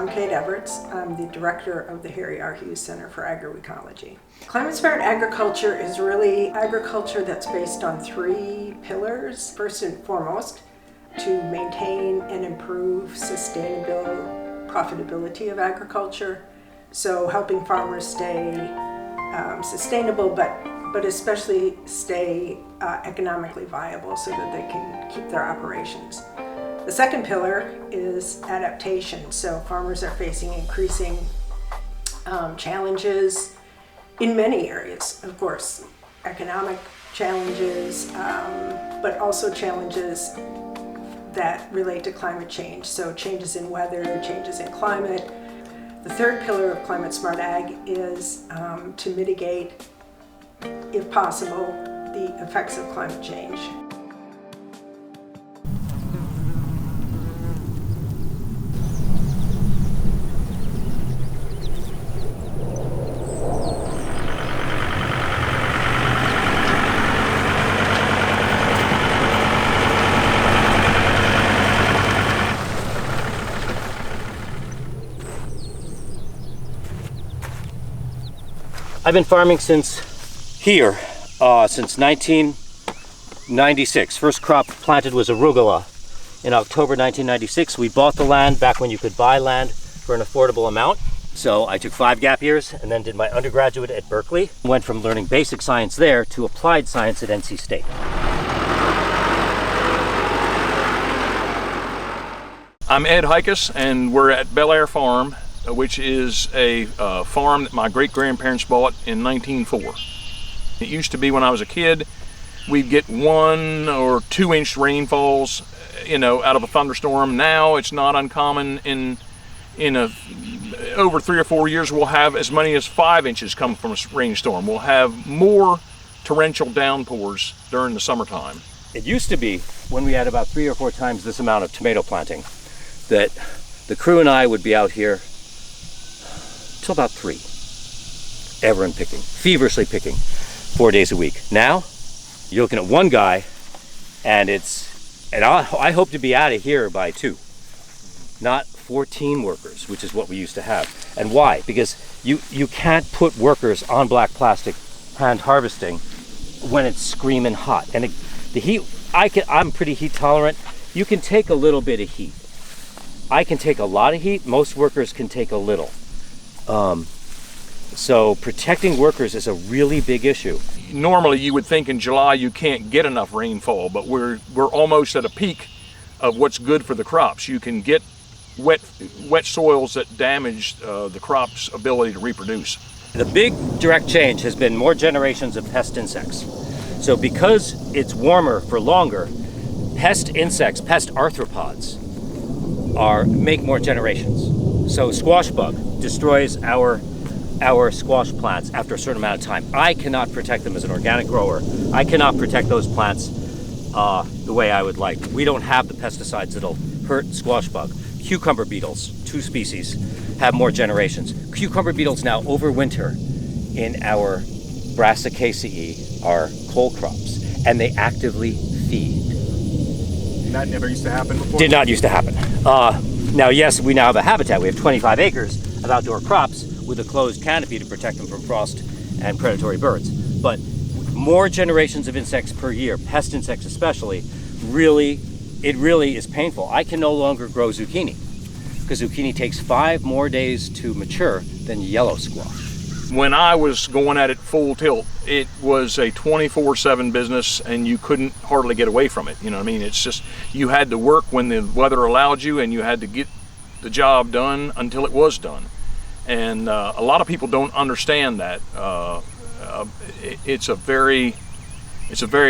I'm Kate Everetts. I'm the director of the Harry R. Hughes Center for Agro-Ecology. Climate-smart agriculture is really agriculture that's based on three pillars. First and foremost, to maintain and improve sustainable profitability of agriculture. So helping farmers stay sustainable, but especially stay economically viable so that they can keep their operations. The second pillar is adaptation. So farmers are facing increasing challenges in many areas, of course, economic challenges, but also challenges that relate to climate change. So changes in weather, changes in climate. The third pillar of climate smart ag is to mitigate, if possible, the effects of climate change. I've been farming since 1996. First crop planted was arugula in October 1996. We bought the land back when you could buy land for an affordable amount. So I took 5 gap years and then did my undergraduate at Berkeley. Went from learning basic science there to applied science at NC State. I'm Ed Hikus, and we're at Bel Air Farm, which is a farm that my great-grandparents bought in 1904. It used to be, when I was a kid, we'd get 1 or 2 inch rainfalls, out of a thunderstorm. Now it's not uncommon over 3 or 4 years we'll have as many as 5 inches come from a rainstorm. We'll have more torrential downpours during the summertime. It used to be, when we had about 3 or 4 times this amount of tomato planting, that the crew and I would be out here till about 3, ever and picking, feverishly picking 4 days a week. Now, you're looking at one guy, and I hope to be out of here by 2, not 14 workers, which is what we used to have. And why? Because you can't put workers on black plastic hand harvesting when it's screaming hot. And the heat, I'm pretty heat tolerant. You can take a little bit of heat. I can take a lot of heat. Most workers can take a little. So protecting workers is a really big issue. Normally you would think in July you can't get enough rainfall, but we're almost at a peak of what's good for the crops. You can get wet soils that damage the crop's ability to reproduce. The big direct change has been more generations of pest insects. So because it's warmer for longer, pest arthropods make more generations. So squash bug destroys our squash plants after a certain amount of time. I cannot protect them as an organic grower. I cannot protect those plants the way I would like. We don't have the pesticides that'll hurt squash bug. Cucumber beetles, 2 species, have more generations. Cucumber beetles now overwinter in our Brassicaceae, our cole crops, and they actively feed. That never used to happen before? Did not used to happen. Now, yes, we now have a habitat. We have 25 acres of outdoor crops with a closed canopy to protect them from frost and predatory birds. But more generations of insects per year, pest insects especially, it really is painful. I can no longer grow zucchini because zucchini takes 5 more days to mature than yellow squash. When I was going at it full tilt, it was a 24/7 business, and you couldn't hardly get away from it. You know what I mean? It's just, you had to work when the weather allowed you, and you had to get the job done until it was done. And a lot of people don't understand that. It's a very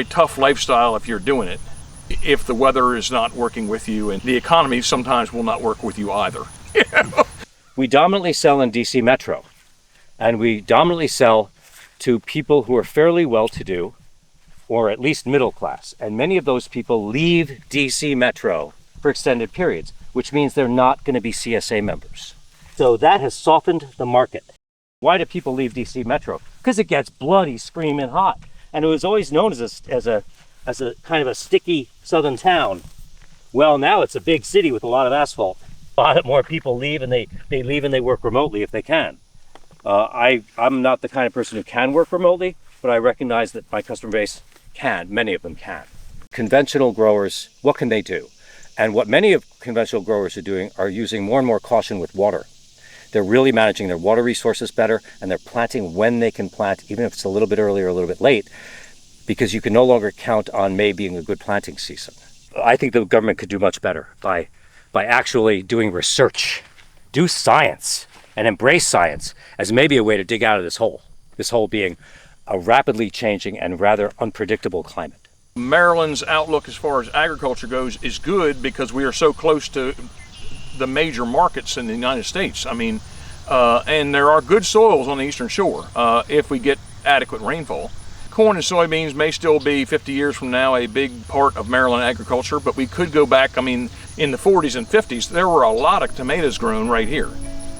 tough lifestyle if you're doing it, if the weather is not working with you, and the economy sometimes will not work with you either. We dominantly sell in DC Metro. And we dominantly sell to people who are fairly well-to-do, or at least middle class. And many of those people leave DC Metro for extended periods, which means they're not going to be CSA members. So that has softened the market. Why do people leave DC Metro? Because it gets bloody screaming hot. And it was always known as a kind of a sticky southern town. Well, now it's a big city with a lot of asphalt. A lot more people leave, and they leave and they work remotely if they can. I'm not the kind of person who can work remotely, but I recognize that my customer base can. Many of them can. Conventional growers, what can they do? And what many of conventional growers are doing are using more and more caution with water. They're really managing their water resources better, and they're planting when they can plant, even if it's a little bit early or a little bit late, because you can no longer count on May being a good planting season. I think the government could do much better by actually doing research, do science, and embrace science as maybe a way to dig out of this hole being a rapidly changing and rather unpredictable climate. Maryland's outlook as far as agriculture goes is good because we are so close to the major markets in the United States. I mean, and there are good soils on the eastern shore if we get adequate rainfall. Corn and soybeans may still be 50 years from now a big part of Maryland agriculture, but we could go back, I mean, in the 40s and 50s, there were a lot of tomatoes grown right here.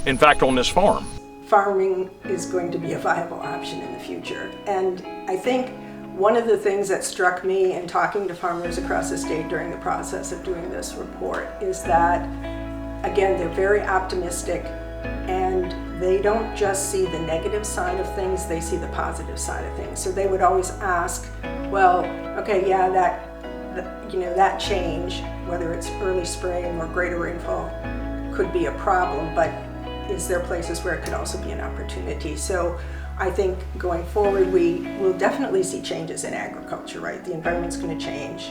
In fact, on this farm. Farming is going to be a viable option in the future. And I think one of the things that struck me in talking to farmers across the state during the process of doing this report is that, again, they're very optimistic, and they don't just see the negative side of things, they see the positive side of things. So they would always ask, well, okay, yeah, that change, whether it's early spring or greater rainfall, could be a problem, but is there places where it could also be an opportunity? So I think going forward, we will definitely see changes in agriculture, right? The environment's going to change.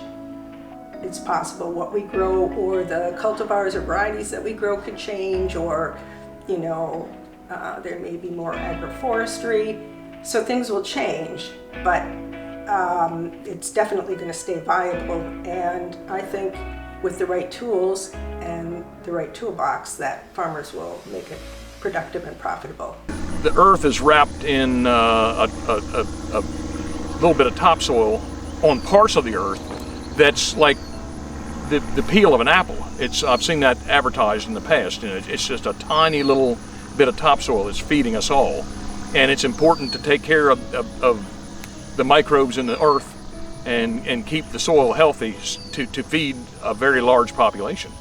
It's possible what we grow or the cultivars or varieties that we grow could change, or, there may be more agroforestry. So things will change, but it's definitely going to stay viable. And I think with the right tools and the right toolbox, that farmers will make it productive and profitable. The earth is wrapped in a little bit of topsoil on parts of the earth that's like the peel of an apple. I've seen that advertised in the past, and it's just a tiny little bit of topsoil that's feeding us all. And it's important to take care of the microbes in the earth and keep the soil healthy to feed a very large population.